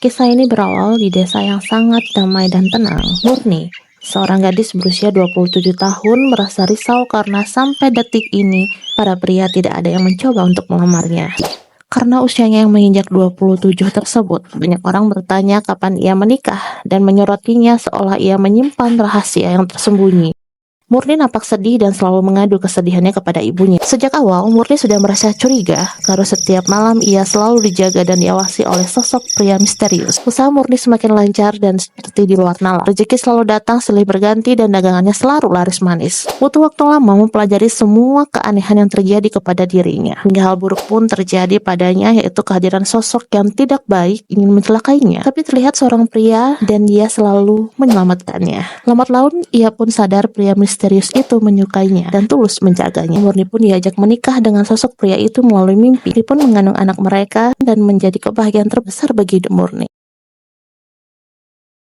Kisah ini berawal di desa yang sangat damai dan tenang. Murni, seorang gadis berusia 27 tahun merasa risau karena sampai detik ini para pria tidak ada yang mencoba untuk melamarnya. Karena usianya yang menginjak 27 tersebut, banyak orang bertanya kapan ia menikah dan menyorotinya seolah ia menyimpan rahasia yang tersembunyi. Murni nampak sedih dan selalu mengadu kesedihannya kepada ibunya. Sejak awal, Murni sudah merasa curiga karena setiap malam ia selalu dijaga dan diawasi oleh sosok pria misterius. Usaha Murni semakin lancar dan seperti di luar nalar. Rezeki selalu datang silih berganti dan dagangannya selalu laris manis. Butuh waktu lama mempelajari semua keanehan yang terjadi kepada dirinya. Hingga hal buruk pun terjadi padanya, yaitu kehadiran sosok yang tidak baik ingin mencelakainya. Tapi terlihat seorang pria dan dia selalu menyelamatkannya. Lambat laun, ia pun sadar pria misterius itu menyukainya dan tulus menjaganya. Murni pun diajak menikah dengan sosok pria itu melalui mimpi. Dia pun mengandung anak mereka dan menjadi kebahagiaan terbesar bagi hidup Murni.